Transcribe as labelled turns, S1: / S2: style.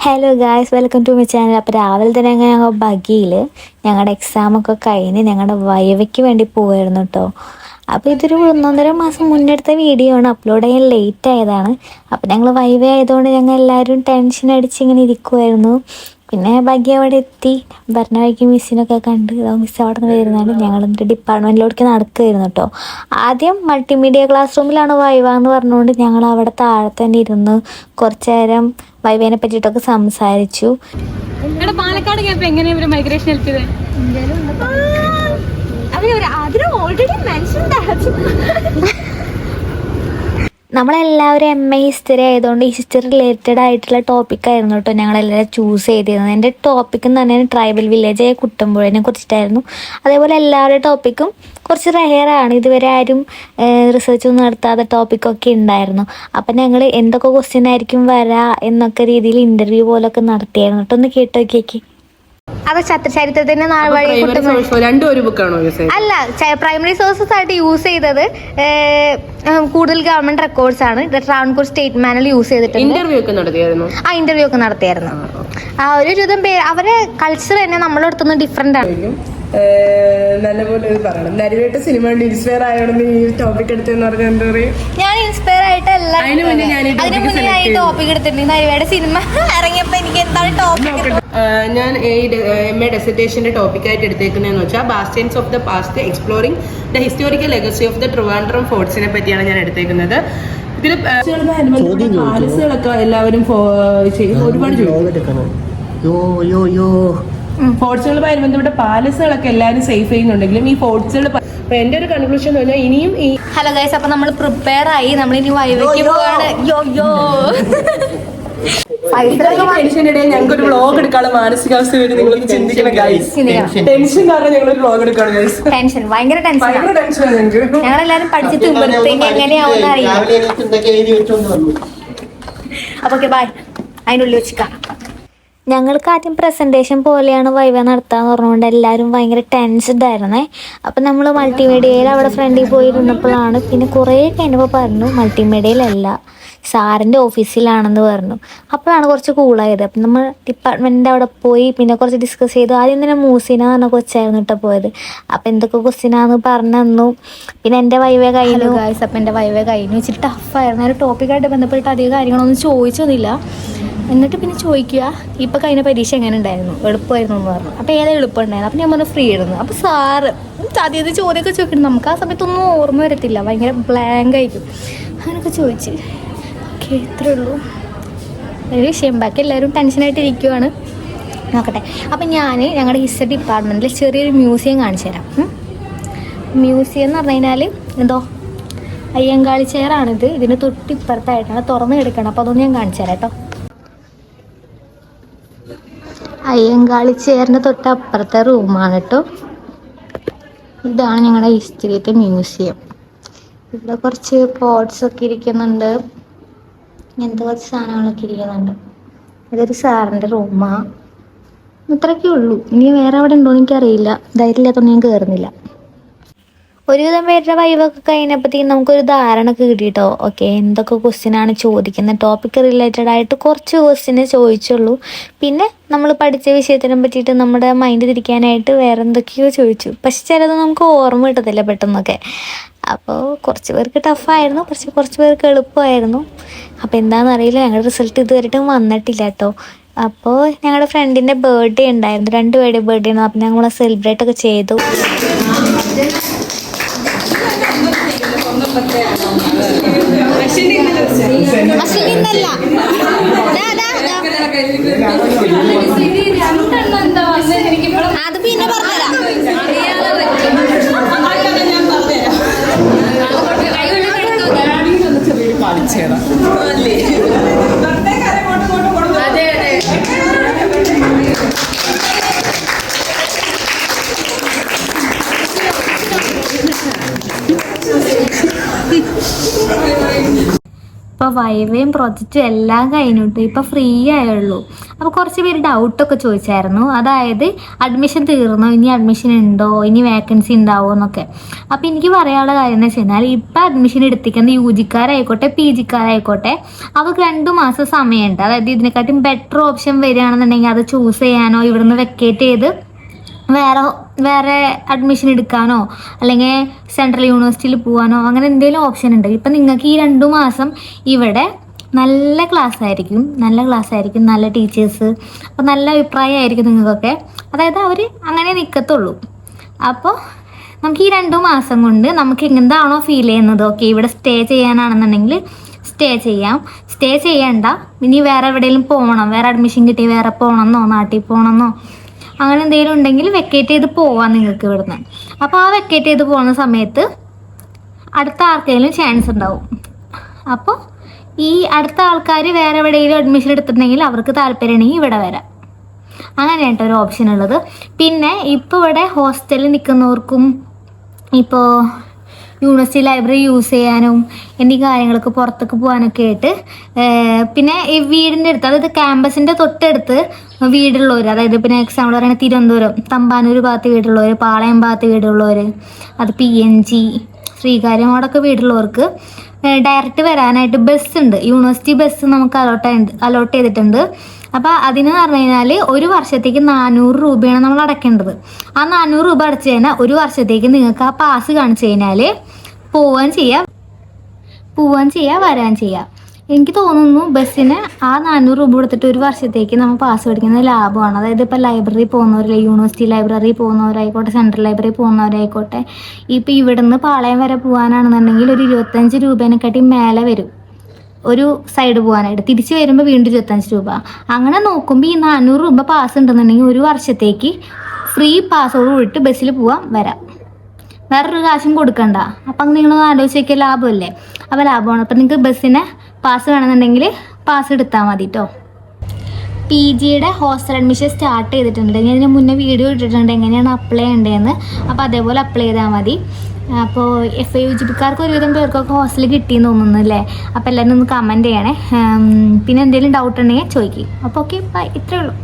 S1: Hello guys, welcome to my channel. അപ്പോൾ രാവിലെ തന്നെ ഞങ്ങൾ ബഗ്ഗിയിൽ ഞങ്ങളുടെ എക്സാമൊക്കെ കഴിഞ്ഞ് ഞങ്ങളുടെ വൈവയ്ക്ക് വേണ്ടി പോവായിരുന്നു കേട്ടോ. അപ്പോൾ ഇതൊരു 1.5 മാസം മുന്നെടുത്ത വീഡിയോ ആണ്, അപ്ലോഡ് ചെയ്യാൻ ലേറ്റ് ആയതാണ്. അപ്പോൾ ഞങ്ങൾ വൈവ ആയതുകൊണ്ട് ഞങ്ങൾ എല്ലാവരും ടെൻഷൻ അടിച്ച് ഇങ്ങനെ ഇരിക്കുമായിരുന്നു. പിന്നെ ബഗ്ഗി അവിടെ എത്തി, ഭരണ വഴിക്ക് മിസ്സിനൊക്കെ കണ്ട് മിസ് അവിടെ നിന്ന് വരുന്നതാണ്. ഞങ്ങളെന്നിട്ട് ഡിപ്പാർട്ട്മെൻറ്റിലോട്ട് നടക്കുമായിരുന്നു കേട്ടോ. ആദ്യം മൾട്ടിമീഡിയ ക്ലാസ് റൂമിലാണ് വൈവ എന്ന് പറഞ്ഞുകൊണ്ട് ഞങ്ങൾ അവിടെ താഴെ തന്നെ ഇരുന്ന് കുറച്ച് നേരം വൈവേനെ പറ്റിയിട്ടൊക്കെ സംസാരിച്ചു.
S2: പാലക്കാട് എങ്ങനെയാ മൈഗ്രേഷൻ ഹെൽപ്പ് ചെയ്തത്?
S1: നമ്മളെല്ലാവരും MA ഹിസ്റ്ററി ആയതുകൊണ്ട് ഹിസ്റ്ററി റിലേറ്റഡ് ആയിട്ടുള്ള ടോപ്പിക്കായിരുന്നു കേട്ടോ ഞങ്ങളെല്ലാവരും ചൂസ് ചെയ്തിരുന്നത്. എൻ്റെ ടോപ്പിക്ക് എന്ന് പറഞ്ഞാൽ ട്രൈബൽ വില്ലേജായ കുട്ടമ്പുഴനെ കുറിച്ചിട്ടായിരുന്നു. അതേപോലെ എല്ലാവരുടെ ടോപ്പിക്കും കുറച്ച് റെയറാണ്, ഇതുവരെ ആരും റിസർച്ച് ഒന്നും നടത്താത്ത ടോപ്പിക്കൊക്കെ ഉണ്ടായിരുന്നു. അപ്പം ഞങ്ങൾ എന്തൊക്കെ ക്വസ്റ്റ്യൻ ആയിരിക്കും വരാ എന്നൊക്കെ രീതിയിൽ ഇൻ്റർവ്യൂ പോലൊക്കെ നടത്തിയായിരുന്നു കേട്ടോ. ഒന്ന് കേട്ടോ നോക്കി. അത് ചരിത്രത്തിന്റെ നാൾ വഴി അല്ല, പ്രൈമറി സോഴ്സസ് ആയിട്ട് യൂസ് ചെയ്തത് കൂടുതൽ ഗവൺമെന്റ് റെക്കോർഡ്സ് ആണ്. ട്രാവൻകൂർ സ്റ്റേറ്റ് മാനുവൽ യൂസ് ചെയ്തിട്ടുണ്ട്. ഇന്റർവ്യൂ ഒക്കെ നടത്തിയായിരുന്നു. ആ ഒരു വിധം പേര് അവരെ കൾച്ചർ തന്നെ നമ്മുടെ അടുത്തുനിന്ന് ഡിഫറെന്റ് ആണ്.
S3: നല്ലപോലെ പറയണം. നരിവേട്ട സിനിമ കൊണ്ട് ഇൻസ്പയർ ആയോണ്ട് ഈ ടോപ്പിക് എടുത്തെന്ന് പറഞ്ഞാൽ എന്താ പറയുക,
S1: ഞാൻ ഇൻസ്പയർ ആയിട്ടല്ല, അതിന് മുന്നേ ഞാൻ ഈ ടോപ്പിക് എടുത്തിട്ടുണ്ട്. നരിവേട്ട സിനിമ ഇറങ്ങിയപ്പോ എനിക്ക് എന്താണ് ടോപ്പിക്.
S3: ഞാൻ MA ഡെസർട്ടേഷന്റെ ടോപ്പിക്കായിട്ട് എടുത്തേക്കുന്നതെന്ന് വെച്ചാൽ bastions of the past exploring the historical legacy of the Trivandrum ഫോർട്സിനെ പറ്റിയാണ് ഞാൻ എടുത്തേക്കുന്നത്. ഇതിൽ പാലസുകളൊക്കെ എല്ലാവരും ഒരുപാട് ഫോർട്സുകളുമായി ബന്ധപ്പെട്ട പാലസുകളൊക്കെ എല്ലാവരും സേഫ് ചെയ്യുന്നുണ്ടെങ്കിലും ഈ ഫോർട്സുകൾ എന്റെ ഒരു കൺക്ലൂഷൻ എന്ന് പറഞ്ഞാൽ ഇനിയും ഈ
S1: ഹലോ ഗൈസ്, അപ്പൊ നമ്മൾ പ്രിപ്പയർ ആയി, നമ്മൾ ഇനി വൈവയ്ക്ക് പോവാണ്.
S3: ടെൻഷനിടയിൽ ഞങ്ങൾക്ക് ഒരു വ്ളോഗ് എടുക്കാനുള്ള മാനസികാവസ്ഥ വരും. നിങ്ങളൊന്ന് ചിന്തിക്കണം ഗൈസ്. ടെൻഷൻ കാരണം ഞങ്ങൾ ഒരു വ്ളോഗ് എടുക്കാണ് ഗൈസ്.
S1: ടെൻഷൻ, ഭയങ്കര ടെൻഷനാണ് ഞങ്ങൾക്ക്. ഞങ്ങളെല്ലാരും പഠിച്ചിട്ട് എങ്ങനെയാവുന്ന അറിയില്ല. അപ്പൊ ഓക്കെ, ബൈ. അതിനുള്ളിൽ വെച്ച് കാണാം. ഞങ്ങൾക്ക് ആദ്യം പ്രസൻറ്റേഷൻ പോലെയാണ് വൈവ നടത്താന്ന് പറഞ്ഞുകൊണ്ട് എല്ലാവരും ഭയങ്കര ടെൻസ്ഡ് ആയിരുന്നേ. അപ്പം നമ്മൾ മൾട്ടിമീഡിയയിൽ അവിടെ ഫ്രണ്ടിൽ പോയിരുന്നപ്പോഴാണ് പിന്നെ കുറേ കഴിഞ്ഞപ്പോൾ പറഞ്ഞു മൾട്ടിമീഡിയയിലല്ല, സാറിൻ്റെ ഓഫീസിലാണെന്ന് പറഞ്ഞു. അപ്പോഴാണ് കുറച്ച് കൂളായത്. അപ്പം നമ്മൾ ഡിപ്പാർട്ട്മെൻറ്റിൻ്റെ അവിടെ പോയി പിന്നെ കുറച്ച് ഡിസ്കസ് ചെയ്തു. ആദ്യം തന്നെ മൂസിന പറഞ്ഞ കൊച്ചായിരുന്നു കേട്ടോ പോയത്. അപ്പം എന്തൊക്കെ ക്വസ്റ്റ്യനാന്ന് പറഞ്ഞു തന്നു. പിന്നെ എൻ്റെ വൈവ കഴിഞ്ഞു ഗായ്സ്. അപ്പം എൻ്റെ വൈവ കഴിഞ്ഞു വെച്ചിട്ട് ടഫായിരുന്നു. ഒരു ടോപ്പിക്കായിട്ട് ബന്ധപ്പെട്ട് അധികം കാര്യങ്ങളൊന്നും ചോദിച്ചൊന്നുമില്ല. എന്നിട്ട് പിന്നെ ചോദിക്കുക, ഇപ്പോൾ കഴിഞ്ഞ പരീക്ഷ എങ്ങനെ ഉണ്ടായിരുന്നു, എളുപ്പമായിരുന്നു എന്ന് പറഞ്ഞു. അപ്പോൾ ഏതാ എളുപ്പം ഉണ്ടായിരുന്നു? അപ്പം ഞാൻ പറഞ്ഞു ഫ്രീ ആയിരുന്നു. അപ്പോൾ സാറ് ആദ്യത്തെ ചോദ്യമൊക്കെ ചോദിക്കണം. നമുക്ക് ആ സമയത്തൊന്നും ഓർമ്മ വരത്തില്ല, ഭയങ്കര ബ്ലാങ്ക് ആയിരിക്കും. അങ്ങനെയൊക്കെ ചോദിച്ച് ഓക്കെ, ഇത്രേ ഉള്ളൂ ഒരു വിഷയം. ബാക്കി എല്ലാവരും ടെൻഷനായിട്ട് ഇരിക്കുവാണ്. നോക്കട്ടെ. അപ്പം ഞങ്ങളുടെ ഹിസ്റ്ററി ഡിപ്പാർട്ട്മെൻറ്റിൽ ചെറിയൊരു മ്യൂസിയം കാണിച്ചു തരാം. മ്യൂസിയം എന്ന് പറഞ്ഞു കഴിഞ്ഞാൽ എന്തോ അയ്യങ്കാളി ചെയറാണിത്. ഇതിന് തൊട്ടിപ്പുറത്തായിട്ടാണ്, തുറന്ന് കിടക്കണം. അപ്പോൾ അതൊന്നും ഞാൻ കാണിച്ചു തരാം കേട്ടോ. അയ്യങ്കാളി ചെയറിൻ്റെ തൊട്ടപ്പുറത്തെ റൂമാണ് കേട്ടോ. ഇതാണ് ഞങ്ങളുടെ ഹിസ്റ്ററിയത്തെ മ്യൂസിയം. ഇവിടെ കുറച്ച് പോട്ട്സൊക്കെ ഇരിക്കുന്നുണ്ട്, ഇങ്ങനത്തെ കുറച്ച് സാധനങ്ങളൊക്കെ ഇരിക്കുന്നുണ്ട്. ഇതൊരു സാറിൻ്റെ റൂമാണ്. ഇത്രയൊക്കെ ഉള്ളൂ. ഇനി വേറെ അവിടെ ഉണ്ടോ എന്ന് എനിക്കറിയില്ല, ധൈര്യമില്ലാത്തതുകൊണ്ട് ഞാൻ കയറുന്നില്ല. ഒരുവിധം പേരുടെ വൈവൊക്കെ കഴിഞ്ഞപ്പോഴത്തേക്കും നമുക്കൊരു ധാരണ കിട്ടിയിട്ടോ. ഓക്കെ, എന്തൊക്കെ ക്വസ്റ്റ്യനാണ് ചോദിക്കുന്നത്, ടോപ്പിക്ക് റിലേറ്റഡ് ആയിട്ട് കുറച്ച് ക്വസ്റ്റ്യനെ ചോദിച്ചുള്ളൂ. പിന്നെ നമ്മൾ പഠിച്ച വിഷയത്തിനെ പറ്റിയിട്ട് നമ്മുടെ മൈൻഡ് തിരിക്കാനായിട്ട് വേറെ എന്തൊക്കെയോ ചോദിച്ചു. പക്ഷെ ചിലത് നമുക്ക് ഓർമ്മ കിട്ടത്തില്ല പെട്ടെന്നൊക്കെ. അപ്പോൾ കുറച്ച് പേർക്ക് ടഫായിരുന്നു, കുറച്ച് പേർക്ക് എളുപ്പമായിരുന്നു. അപ്പോൾ എന്താണെന്നറിയില്ല, ഞങ്ങളുടെ റിസൾട്ട് ഇതുവരെയായിട്ടും വന്നിട്ടില്ല കേട്ടോ. അപ്പോൾ ഞങ്ങളുടെ ഫ്രണ്ടിൻ്റെ ബർത്ത്ഡേ ഉണ്ടായിരുന്നു, 2 പേരുടെ ബർത്ത്ഡേ ആയിരുന്നു. അപ്പോൾ ഞങ്ങൾ സെലിബ്രേറ്റ് ഒക്കെ ചെയ്തു. അത് പിന്നെ പറഞ്ഞുതരാം. ഇപ്പോൾ വൈവയും പ്രൊജക്റ്റും എല്ലാം കഴിഞ്ഞിട്ട് ഇപ്പോൾ ഫ്രീ ആയുള്ളൂ. അപ്പോൾ കുറച്ച് പേര് ഡൗട്ടൊക്കെ ചോദിച്ചായിരുന്നു, അതായത് അഡ്മിഷൻ തീർന്നോ, ഇനി അഡ്മിഷൻ ഉണ്ടോ, ഇനി വേക്കൻസി ഉണ്ടാവുമോ എന്നൊക്കെ. അപ്പോൾ എനിക്ക് പറയാനുള്ള കാര്യം എന്ന് വെച്ച് കഴിഞ്ഞാൽ ഇപ്പോൾ അഡ്മിഷൻ എടുത്തിരിക്കുന്ന യുജിക്കാരായിക്കോട്ടെ PGക്കാരായിക്കോട്ടെ അവർക്ക് 2 മാസം സമയമുണ്ട്. അതായത് ഇതിനെക്കാട്ടും ബെറ്റർ ഓപ്ഷൻ വരികയാണെന്നുണ്ടെങ്കിൽ അത് ചൂസ് ചെയ്യാനോ ഇവിടുന്ന് വെക്കേറ്റ് ചെയ്ത് വേറെ അഡ്മിഷൻ എടുക്കാനോ അല്ലെങ്കിൽ സെൻട്രൽ യൂണിവേഴ്സിറ്റിയിൽ പോകാനോ അങ്ങനെ എന്തെങ്കിലും ഓപ്ഷൻ ഉണ്ട്. ഇപ്പം നിങ്ങൾക്ക് ഈ 2 മാസം ഇവിടെ നല്ല ക്ലാസ് ആയിരിക്കും, നല്ല ടീച്ചേഴ്സ്, അപ്പോൾ നല്ല അഭിപ്രായമായിരിക്കും നിങ്ങൾക്കൊക്കെ. അതായത് അവർ അങ്ങനെ നിൽക്കത്തുള്ളൂ. അപ്പോൾ നമുക്ക് ഈ 2 മാസം കൊണ്ട് നമുക്ക് എന്താണോ ഫീൽ ചെയ്യുന്നത്, ഓക്കെ ഇവിടെ സ്റ്റേ ചെയ്യാനാണെന്നുണ്ടെങ്കിൽ സ്റ്റേ ചെയ്യാം. സ്റ്റേ ചെയ്യണ്ട, ഇനി വേറെ എവിടെയെങ്കിലും പോകണം, വേറെ അഡ്മിഷൻ കിട്ടി വേറെ പോകണമെന്നോ നാട്ടിൽ പോകണമെന്നോ അങ്ങനെ എന്തെങ്കിലും ഉണ്ടെങ്കിൽ വെക്കേറ്റ് ചെയ്ത് പോവാം നിങ്ങൾക്ക് ഇവിടുന്ന്. അപ്പോൾ ആ വെക്കേറ്റ് ചെയ്ത് പോകുന്ന സമയത്ത് അടുത്ത ആർക്കെങ്കിലും ചാൻസ് ഉണ്ടാവും. അപ്പോൾ ഈ അടുത്ത ആൾക്കാർ വേറെ എവിടെയെങ്കിലും അഡ്മിഷൻ എടുത്തിട്ടുണ്ടെങ്കിൽ അവർക്ക് താല്പര്യമുണ്ടെങ്കിൽ ഇവിടെ വരാം. അങ്ങനെയായിട്ട് ഒരു ഓപ്ഷൻ ഉള്ളത്. പിന്നെ ഇപ്പോൾ ഇവിടെ ഹോസ്റ്റലിൽ നിൽക്കുന്നവർക്കും ഇപ്പോൾ യൂണിവേഴ്സിറ്റി ലൈബ്രറി യൂസ് ചെയ്യാനും എന്നീ കാര്യങ്ങൾക്ക് പുറത്തേക്ക് പോകാനൊക്കെ ആയിട്ട് പിന്നെ ഈ വീടിൻ്റെ അടുത്ത്, അതായത് ക്യാമ്പസിൻ്റെ തൊട്ടടുത്ത് വീടുള്ളവർ, അതായത് പിന്നെ എക്സാമ്പിൾ പറയുന്നത് തിരുവനന്തപുരം തമ്പാനൂർ ഭാഗത്ത് വീടുള്ളവർ, പാളയം ഭാഗത്ത് വീടുള്ളവർ, അത് PNG ശ്രീകാര്യം അവിടെയൊക്കെ വീടുള്ളവർക്ക് ഡയറക്റ്റ് വരാനായിട്ട് ബസ് ഉണ്ട്. യൂണിവേഴ്സിറ്റി ബസ് നമുക്ക് അലോട്ട് ചെയ്തിട്ടുണ്ട്. അപ്പോൾ അതിന് പറഞ്ഞു കഴിഞ്ഞാൽ ഒരു വർഷത്തേക്ക് 400 രൂപയാണ് നമ്മൾ അടയ്ക്കേണ്ടത്. ആ 400 രൂപ അടച്ചു കഴിഞ്ഞാൽ ഒരു വർഷത്തേക്ക് നിങ്ങൾക്ക് ആ പാസ് കാണിച്ചു കഴിഞ്ഞാൽ പോവാൻ ചെയ്യാം വരാൻ ചെയ്യാം. എനിക്ക് തോന്നുന്നു ബസ്സിന് ആ 400 രൂപ കൊടുത്തിട്ട് ഒരു വർഷത്തേക്ക് നമ്മൾ പാസ് മേടിക്കുന്നത് ലാഭമാണ്. അതായത് ഇപ്പോൾ ലൈബ്രറി പോകുന്നവരില്ല, യൂണിവേഴ്സിറ്റി ലൈബ്രറി പോകുന്നവരായിക്കോട്ടെ, സെൻട്രൽ ലൈബ്രറി പോകുന്നവരായിക്കോട്ടെ, ഇപ്പോൾ ഇവിടുന്ന് പാളയം വരെ പോകാനാണെന്നുണ്ടെങ്കിൽ ഒരു 25 രൂപേനെക്കാട്ടി മേലെ വരും ഒരു സൈഡ് പോകാനായിട്ട്. തിരിച്ച് വരുമ്പോൾ വീണ്ടും 25 രൂപ. അങ്ങനെ നോക്കുമ്പോൾ ഈ 400 രൂപ പാസ് ഉണ്ടെന്നുണ്ടെങ്കിൽ ഒരു വർഷത്തേക്ക് ഫ്രീ പാസ്സോട് കൂടിയിട്ട് ബസ്സിൽ പോവാം വരാം, വേറൊരു കാശും കൊടുക്കണ്ട. അപ്പം നിങ്ങളൊന്ന് ആലോചിച്ച് നോക്കിയാൽ ലാഭമല്ലേ? അപ്പോൾ ലാഭമാണ്. അപ്പം നിങ്ങൾക്ക് ബസ്സിന് പാസ് വേണമെന്നുണ്ടെങ്കിൽ പാസ് എടുത്താൽ മതി കേട്ടോ. PGയുടെ ഹോസ്റ്റൽ അഡ്മിഷൻ സ്റ്റാർട്ട് ചെയ്തിട്ടുണ്ട്. ഞാൻ ഇതിന് മുന്നേ വീഡിയോ ഇട്ടിട്ടുണ്ട് എങ്ങനെയാണ് അപ്ലൈ ചെയ്യേണ്ടതെന്ന്. അപ്പോൾ അതേപോലെ അപ്ലൈ ചെയ്താൽ മതി. അപ്പോൾ FIUGPക്കാർക്ക് ഒരുവിധം പേർക്കൊക്കെ ഹോസ്റ്റൽ കിട്ടിയെന്ന് തോന്നുന്നു അല്ലേ? അപ്പോൾ എല്ലാവരും ഒന്ന് കമൻറ്റ് ചെയ്യണേ. പിന്നെ എന്തെങ്കിലും ഡൗട്ട് ഉണ്ടെങ്കിൽ ചോദിക്കും. അപ്പോൾ ഓക്കെ, ബൈ, ഇത്രയേ ഉള്ളൂ.